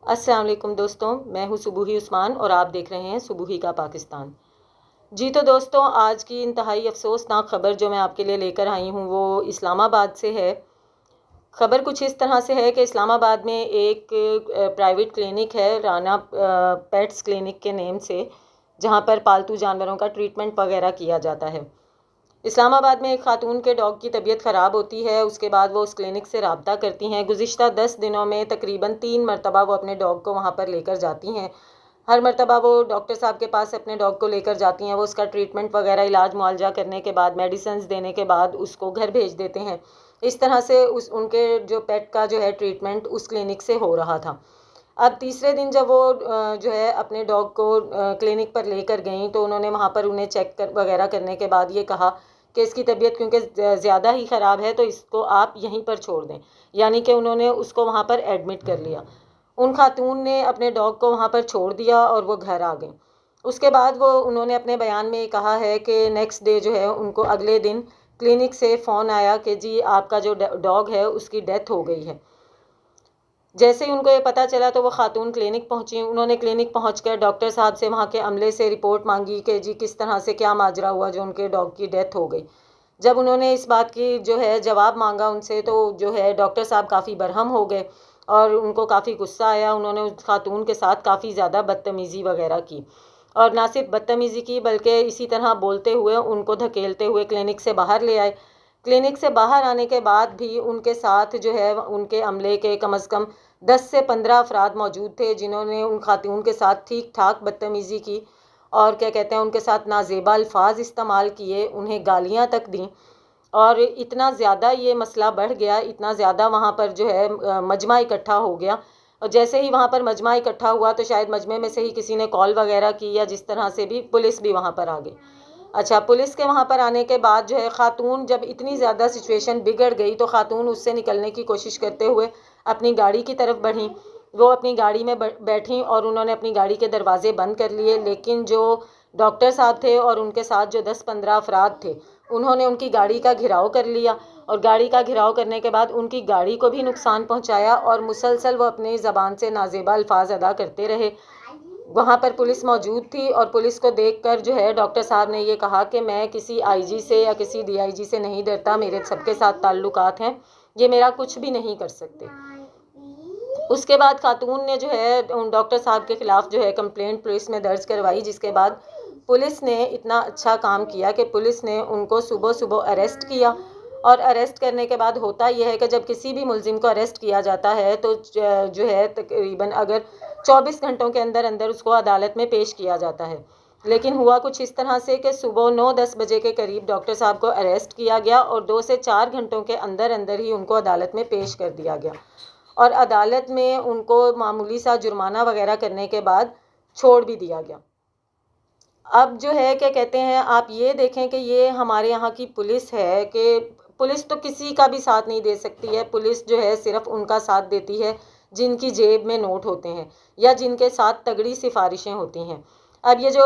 السلام علیکم دوستوں، میں ہوں صبوحی عثمان اور آپ دیکھ رہے ہیں صبوحی کا پاکستان۔ جی تو دوستوں، آج کی انتہائی افسوسناک خبر جو میں آپ کے لیے لے کر آئی ہوں وہ اسلام آباد سے ہے۔ خبر کچھ اس طرح سے ہے کہ اسلام آباد میں ایک پرائیویٹ کلینک ہے، رانا پیٹس کلینک کے نیم سے، جہاں پر پالتو جانوروں کا ٹریٹمنٹ وغیرہ کیا جاتا ہے۔ اسلام آباد میں ایک خاتون کے ڈاگ کی طبیعت خراب ہوتی ہے، اس کے بعد وہ اس کلینک سے رابطہ کرتی ہیں۔ گزشتہ 10 دنوں میں تقریباً 3 مرتبہ وہ اپنے ڈاگ کو وہاں پر لے کر جاتی ہیں۔ ہر مرتبہ وہ ڈاکٹر صاحب کے پاس اپنے ڈاگ کو لے کر جاتی ہیں، وہ اس کا ٹریٹمنٹ وغیرہ علاج معالجہ کرنے کے بعد، میڈیسنز دینے کے بعد اس کو گھر بھیج دیتے ہیں۔ اس طرح سے ان کے جو پیٹ کا جو ہے ٹریٹمنٹ اس کلینک سے ہو رہا تھا۔ اب تیسرے دن جب وہ جو ہے اپنے ڈاگ کو کلینک پر لے کر گئیں تو انہوں نے وہاں پر انہیں چیک وغیرہ کرنے کے بعد یہ کہا کہ اس کی طبیعت کیونکہ زیادہ ہی خراب ہے تو اس کو آپ یہیں پر چھوڑ دیں، یعنی کہ انہوں نے اس کو وہاں پر ایڈمٹ کر لیا۔ ان خاتون نے اپنے ڈاگ کو وہاں پر چھوڑ دیا اور وہ گھر آ گئیں۔ اس کے بعد انہوں نے اپنے بیان میں کہا ہے کہ نیکسٹ ڈے جو ہے ان کو اگلے دن کلینک سے فون آیا کہ جی آپ کا جو ڈاگ ہے اس کی ڈیتھ ہو گئی ہے۔ جیسے ہی ان کو یہ پتہ چلا تو وہ خاتون کلینک پہنچی۔ انہوں نے کلینک پہنچ کر ڈاکٹر صاحب سے، وہاں کے عملے سے رپورٹ مانگی کہ جی کس طرح سے کیا ماجرا ہوا جو ان کے ڈاگ کی ڈیتھ ہو گئی۔ جب انہوں نے اس بات کی جو ہے جواب مانگا ان سے تو جو ہے ڈاکٹر صاحب کافی برہم ہو گئے اور ان کو کافی غصہ آیا۔ انہوں نے اس خاتون کے ساتھ کافی زیادہ بدتمیزی وغیرہ کی، اور نہ صرف بدتمیزی کی بلکہ اسی طرح بولتے ہوئے ان کو دھکیلتے ہوئے کلینک سے باہر لے آئے۔ کلینک سے باہر آنے کے بعد بھی ان کے ساتھ جو ہے ان کے عملے کے کم از کم 10 سے 15 افراد موجود تھے جنہوں نے ان خاتون کے ساتھ ٹھیک ٹھاک بدتمیزی کی اور کیا کہتے ہیں ان کے ساتھ نازیبا الفاظ استعمال کیے، انہیں گالیاں تک دیں، اور اتنا زیادہ یہ مسئلہ بڑھ گیا، اتنا زیادہ وہاں پر جو ہے مجمع اکٹھا ہو گیا۔ اور جیسے ہی وہاں پر مجمع اکٹھا ہوا تو شاید مجمع میں سے ہی کسی نے کال وغیرہ کی یا جس طرح سے بھی پولیس بھی وہاں پر آ گئی۔ اچھا، پولیس کے وہاں پر آنے کے بعد جو ہے خاتون جب اتنی زیادہ سچویشن بگڑ گئی تو خاتون اس سے نکلنے کی کوشش کرتے ہوئے اپنی گاڑی کی طرف بڑھیں۔ وہ اپنی گاڑی میں بیٹھیں اور انہوں نے اپنی گاڑی کے دروازے بند کر لیے، لیکن جو ڈاکٹر صاحب تھے اور ان کے ساتھ جو 10-15 افراد تھے انہوں نے ان کی گاڑی کا گھراؤ کر لیا، اور گاڑی کا گھراؤ کرنے کے بعد ان کی گاڑی کو بھی نقصان پہنچایا اور مسلسل وہ اپنی زبان سے نازیبا الفاظ ادا کرتے رہے۔ وہاں پر پولیس موجود تھی اور پولیس کو دیکھ کر جو ہے ڈاکٹر صاحب نے یہ کہا کہ میں کسی آئی جی سے یا کسی ڈی آئی جی سے نہیں ڈرتا، میرے سب کے ساتھ تعلقات ہیں، یہ میرا کچھ بھی نہیں کر سکتے۔ اس کے بعد خاتون نے جو ہے ڈاکٹر صاحب کے خلاف جو ہے کمپلینٹ پولیس میں درج کروائی، جس کے بعد پولیس نے اتنا اچھا کام کیا کہ پولیس نے ان کو صبح صبح اریسٹ کیا، اور اریسٹ کرنے کے بعد ہوتا یہ ہے کہ جب کسی بھی ملزم کو اریسٹ کیا جاتا ہے تو جو ہے تقریباً اگر 24 گھنٹوں کے اندر اندر اس کو عدالت میں پیش کیا جاتا ہے، لیکن ہوا کچھ اس طرح سے کہ صبح 9-10 بجے کے قریب ڈاکٹر صاحب کو اریسٹ کیا گیا اور 2 سے 4 گھنٹوں کے اندر اندر ہی ان کو عدالت میں پیش کر دیا گیا، اور عدالت میں ان کو معمولی سا جرمانہ وغیرہ کرنے کے بعد چھوڑ بھی دیا گیا۔ اب جو ہے کیا کہتے ہیں، آپ یہ دیکھیں کہ یہ ہمارے یہاں کی پولیس ہے کہ پولیس تو کسی کا بھی ساتھ نہیں دے سکتی ہے۔ پولیس جو ہے صرف ان کا ساتھ دیتی ہے جن کی جیب میں نوٹ ہوتے ہیں یا جن کے ساتھ تگڑی سفارشیں ہوتی ہیں۔ اب یہ جو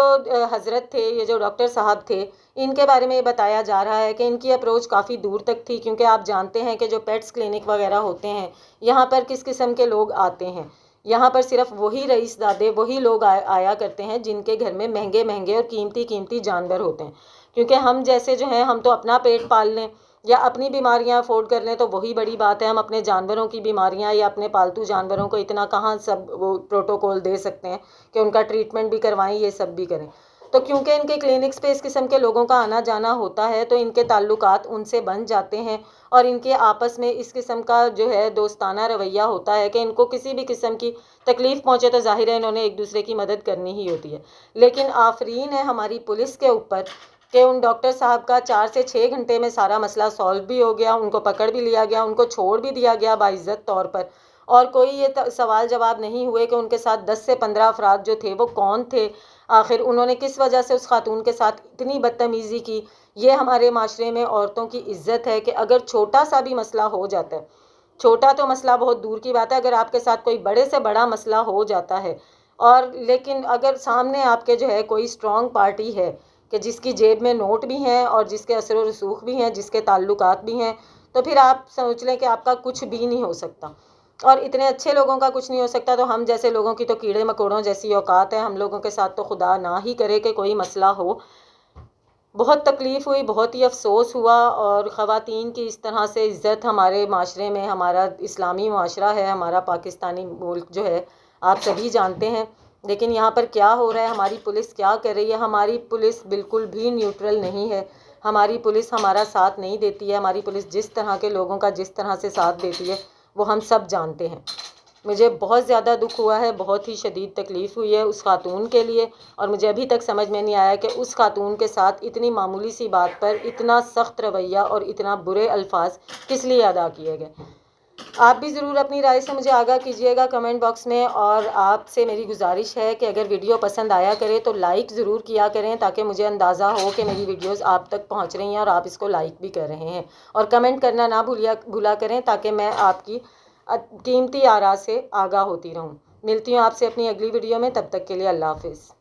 حضرت تھے، یہ جو ڈاکٹر صاحب تھے، ان کے بارے میں یہ بتایا جا رہا ہے کہ ان کی اپروچ کافی دور تک تھی، کیونکہ آپ جانتے ہیں کہ جو پیٹس کلینک وغیرہ ہوتے ہیں یہاں پر کس قسم کے لوگ آتے ہیں۔ یہاں پر صرف وہی رئیس زادے، وہی لوگ آیا کرتے ہیں جن کے گھر میں مہنگے مہنگے اور قیمتی جانور ہوتے ہیں، کیونکہ ہم جیسے جو ہیں ہم تو اپنا پیٹ پال لیں یا اپنی بیماریاں افورڈ کر لیں تو وہی بڑی بات ہے، ہم اپنے جانوروں کی بیماریاں یا اپنے پالتو جانوروں کو اتنا کہاں سب وہ پروٹوکول دے سکتے ہیں کہ ان کا ٹریٹمنٹ بھی کروائیں، یہ سب بھی کریں۔ تو کیونکہ ان کے کلینکس پہ اس قسم کے لوگوں کا آنا جانا ہوتا ہے تو ان کے تعلقات ان سے بن جاتے ہیں، اور ان کے آپس میں اس قسم کا جو ہے دوستانہ رویہ ہوتا ہے کہ ان کو کسی بھی قسم کی تکلیف پہنچے تو ظاہر ہے انہوں نے ایک دوسرے کی مدد کرنی ہی ہوتی ہے۔ لیکن آفرین ہے ہماری پولیس کے اوپر کہ ان ڈاکٹر صاحب کا 4 سے 6 گھنٹے میں سارا مسئلہ سالو بھی ہو گیا، ان کو پکڑ بھی لیا گیا، ان کو چھوڑ بھی دیا گیا باعزت طور پر، اور کوئی یہ سوال جواب نہیں ہوئے کہ ان کے ساتھ 10 سے 15 افراد جو تھے وہ کون تھے، آخر انہوں نے کس وجہ سے اس خاتون کے ساتھ اتنی بدتمیزی کی۔ یہ ہمارے معاشرے میں عورتوں کی عزت ہے کہ اگر چھوٹا سا بھی مسئلہ ہو جاتا ہے، چھوٹا تو مسئلہ بہت دور کی بات ہے، اگر آپ کے ساتھ کوئی بڑے سے بڑا مسئلہ ہو جاتا ہے، اور لیکن اگر سامنے آپ کے جو ہے کوئی اسٹرانگ پارٹی ہے کہ جس کی جیب میں نوٹ بھی ہیں اور جس کے اثر و رسوخ بھی ہیں، جس کے تعلقات بھی ہیں، تو پھر آپ سوچ لیں کہ آپ کا کچھ بھی نہیں ہو سکتا۔ اور اتنے اچھے لوگوں کا کچھ نہیں ہو سکتا تو ہم جیسے لوگوں کی تو کیڑے مکوڑوں جیسی اوقات ہے. ہم لوگوں کے ساتھ تو خدا نہ ہی کرے کہ کوئی مسئلہ ہو. بہت تکلیف ہوئی, بہت ہی افسوس ہوا. اور خواتین کی اس طرح سے عزت ہمارے معاشرے میں, ہمارا اسلامی معاشرہ ہے, ہمارا پاکستانی ملک جو ہے آپ سبھی جانتے ہیں. لیکن یہاں پر کیا ہو رہا ہے, ہماری پولیس کیا کر رہی ہے. ہماری پولیس بالکل بھی نیوٹرل نہیں ہے. ہماری پولیس ہمارا ساتھ نہیں دیتی ہے. ہماری پولیس جس طرح کے لوگوں کا جس طرح سے ساتھ دیتی ہے وہ ہم سب جانتے ہیں. مجھے بہت زیادہ دکھ ہوا ہے, بہت ہی شدید تکلیف ہوئی ہے اس خاتون کے لیے. اور مجھے ابھی تک سمجھ میں نہیں آیا کہ اس خاتون کے ساتھ اتنی معمولی سی بات پر اتنا سخت رویہ اور اتنا برے الفاظ کس لیے ادا کیے گئے. آپ بھی ضرور اپنی رائے سے مجھے آگاہ کیجیے گا کمنٹ باکس میں. اور آپ سے میری گزارش ہے کہ اگر ویڈیو پسند آیا کرے تو لائک ضرور کیا کریں, تاکہ مجھے اندازہ ہو کہ میری ویڈیوز آپ تک پہنچ رہی ہیں اور آپ اس کو لائک بھی کر رہے ہیں. اور کمنٹ کرنا نہ بھولا کریں, تاکہ میں آپ کی قیمتی آراء سے آگاہ ہوتی رہوں. ملتی ہوں آپ سے اپنی اگلی ویڈیو میں, تب تک کے لیے اللہ حافظ.